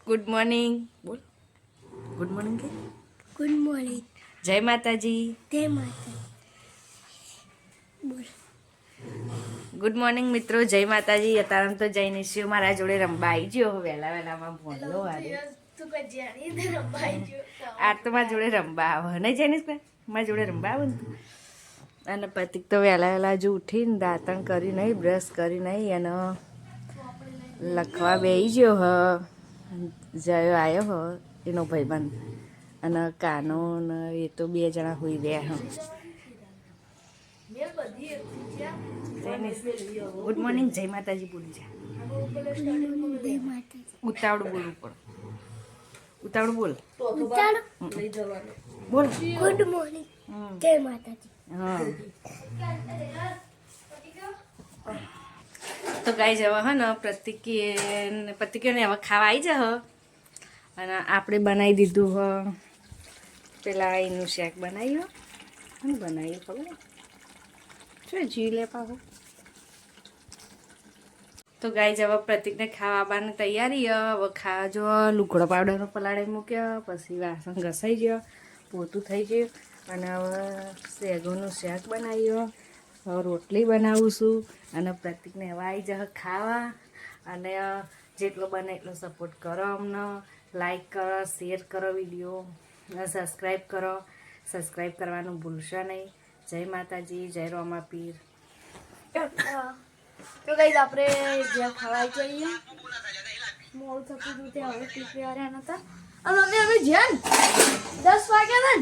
Good morning બોલ. Good morning કે good morning. જય માતાજી. જય માતા. બોલ. ગુડ મોર્નિંગ મિત્રો, જય માતાજી. અત્યારે તો જઈને શિવ મારા જોડે રમવા આવી ગયો વહેલા વહેલામાં ભણલો વારે. આ તો મારા જોડે રમવા આવે નહીં જઈનીશ ભાઈ, મારા જોડે રમવા આવે ને. અને પતિક તો વહેલા વહેલા હજુ ઉઠીને દાંતણ કરી નહીં, બ્રશ કરી નહીં અને લખવા બેસી ગયો હ. જયો આવ્યો હ એનો ભાઈબંધ અને કાનો ને એ તો બે જણા હોઈ રહ્યા હ. ગુડ મોર્નિંગ, જય માતાજી બોલી જા. જય માતા. ઉતાવળું બોલવું પડે, ઉતાવળું બોલ. ચાલો બોલ. Good morning. જય માતાજી. હા તો ગાઈ જવા હ ને પ્રતિકે ને હવે ખાવા આવી જા હ. અને આપણે બનાવી દીધું હ પેલા એનું શાક બનાવ્યું. શું બનાવ્યું ખબર શું જી લે પાછું. તો ગાઈ જવા પ્રતિકને ખાવા આવવાની તૈયારી હવે ખાવા જો લુગડો પાવડરનો પલાળી મૂક્યો, પછી વાસણ ઘસાઈ ગયો, પોતું થઈ ગયું અને હવે શેગોનું શાક બનાવ્યું. હવે રોટલી બનાવું છું અને પ્રતિકને હવે આવી જશે ખાવા. અને જેટલો બને એટલો સપોર્ટ કરો અમને, લાઈક કરો, શેર કરો વિડીયો અને સબસ્ક્રાઈબ કરો. સબસ્ક્રાઈબ કરવાનું ભૂલશો નહીં. જય માતાજી, જય રોમાપીર. તો ગાઈસ આપણે જ્યાં ખાવા જઈએ મોડું થતું હતું ત્યાં હવે ટીપી આવ્યા નતા. અને અમે જ્યાં 10 વાગ્યા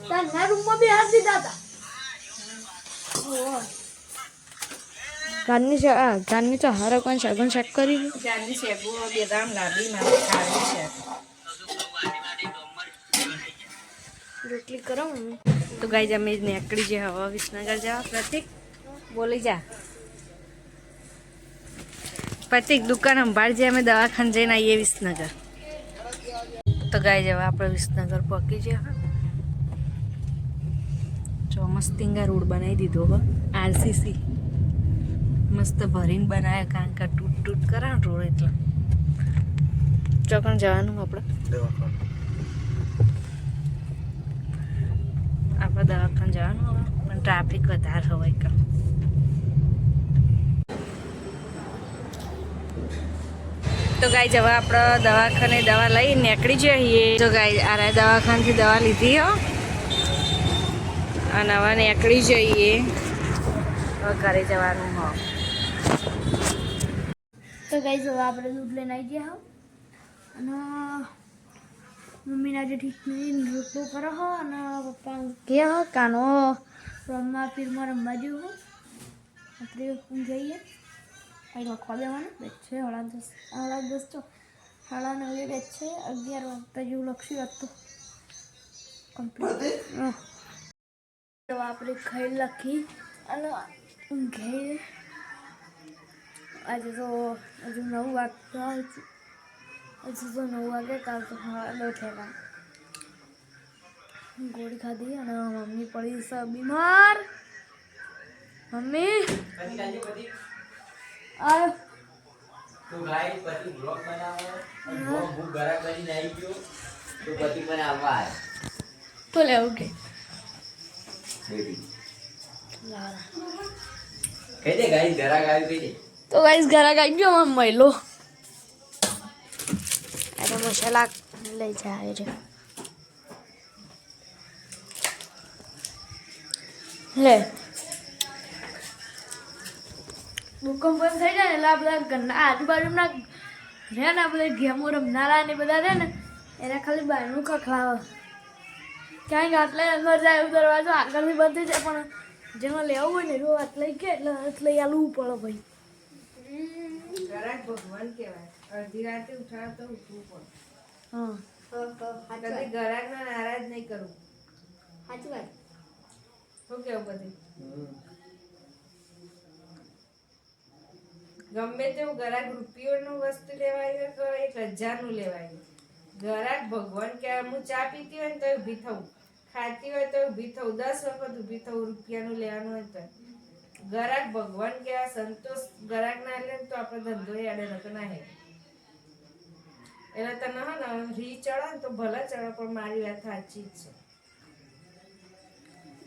હતા ને ત્યાં રૂમમાં બી હાથ દીધા હતા. ગાનની તો હારો કોણ શગન શેક કરી જાની શેગો બેદામ લાડી મારે ખાવી છે. રોટલી કરો મમ્મી. તો ગાઈ અમે નીકળી જે હવે વિસનગર જવા. પ્રતિક બોલી જા. પ્રતિક દુકાન સંભાળજે, અમે દવાખાને જઈને આવીએ વિસનગર. તો ગાઈ જવા આપણે વિસનગર પહોંચી ગયા. ચોમસ્તિંગા રોડ બનાવી દીધો હો, આરસીસી મસ્ત ભરીને બનાવ્યા. કારણ કે તૂટ તૂટ કરે ને રોડ એટલે. ચોકણ જવાનું આપણે દવાખાને જવાનું હવે, પણ ટ્રાફિક વધારે હોય કે. તો ગાઈ જવા આપણે દવાખાને દવા લઈ નીકળી જઈએ. તો ગાઈ આ દવાખાનેથી દવા લીધી હો અને હવે નીકળી જઈએ. હવે ઘરે જવાનું હો. તો ગાઈસ હવે આપણે દૂધ લઈને આવી ગયા અને મમ્મીના જે ઠીક નહીં રોટલું કરો હો અને પપ્પા ગયા હો કાનો રમવા ફિલ્મમાં રમવા જેવું હો. આપણે જઈએ કંઈ લખવા દેવાનું બેચ છે 10:30 તો 9:30 બેચ છે. 11 વાગતા જેવું લખ્યું હતું કમ્પ્લીટ. તો આપણે ખાઈ લખી અને ઊંઘે. આજે તો હજુ 9 વાગતા હજુ તો 9 વાગે. કાલ તો 9 થયા. ગોળી ખાધી અને મમ્મી પડી છે બીમાર. મમ્મી આ તો ગાઈસ પછી બ્લોગ બનાવો અને બ્લોગ હું ઘરે કરીને આવી ગયો તો પછી મને આવવા આય તો લેવું કે બેબી કહી દે ગાઈસ ઘરે આવી કહી દે. તો ગાઈસ ઘરે આવી ગયો મમ્મી મહિલો આ તો મસાલા લઈ જાય છે. લે ભૂકંપ બંધ થઈ જાય ને એટલે આ બધા ઘરના આજુબાજુના રહે ને આ બધા ગેમો રમનારા ને બધા રહે ને એને ખાલી બહારનું ખખડાવે. ક્યાંય આટલે અંદર જાય એવું દરવાજો આગળથી બંધ થઈ જાય પણ જેમાં લેવું હોય ને એવું આટલે કે એટલે લઈ આલવું પડે ભાઈ. ઘરાક ભગવાન કહેવાય. અડધી રાતે ઉઠાડો તો ઉઠવું પડે. હા કદી ઘરાકને નારાજ નહીં કરવું. સાચી વાત. શું કેવું બધી ગમે તેવું ઘરાક રૂપિયોનું વસ્તુ લેવાય કે 1000નું લેવાય. ઘરાક ભગવાન કહેવાય. હું ચા પીતી હોય ને તો ઊભી થવું, ખાતી હોય તો ઊભી થવું, 10 વખત ઊભી થવું રૂપિયાનું લેવાનું હોય તો. ઘરાક ભગવાન કહેવાય. સંતોષ ઘરાક ના લે તો આપણો ધંધો યાડે નતો ના હે. એટલે તને હા ને રી ચડે ને તો ભલે ચડે પણ મારી વાત સાચી જ છે.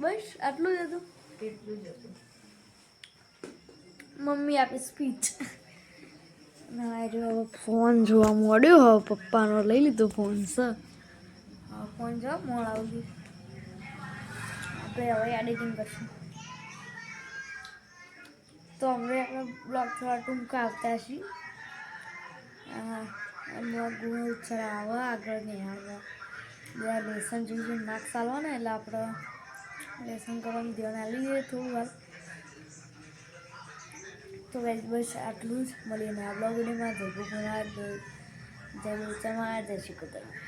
બસ આટલું જ હતું. એટલું જ હતું. મમ્મી આપી સ્પીચ. ના જો હવે ફોન જોવા મળ્યો હવે પપ્પાનો લઈ લીધો ફોન સર. હા ફોન જો મોડ આવતી. આપણે હવે એડિટિંગ કરશું. તો હવે આપણે બ્લોગ થોડા ટૂંકા આવતા છીએ. બ્લોગ ચલાવવા આગળ નહીં આવે. બધા લેસન જોઈને માર્ક્સ આવવાના એટલે આપણે લેસન કરવાનું ધ્યાન આપી દઈએ થોડું વાર. તો બસ આટલું જ મળીને આ બ્લોગ વિડીયોમાં જય ભોળાનાથ, જય બોચરમાં, જય શ્રી કૃષ્ણ.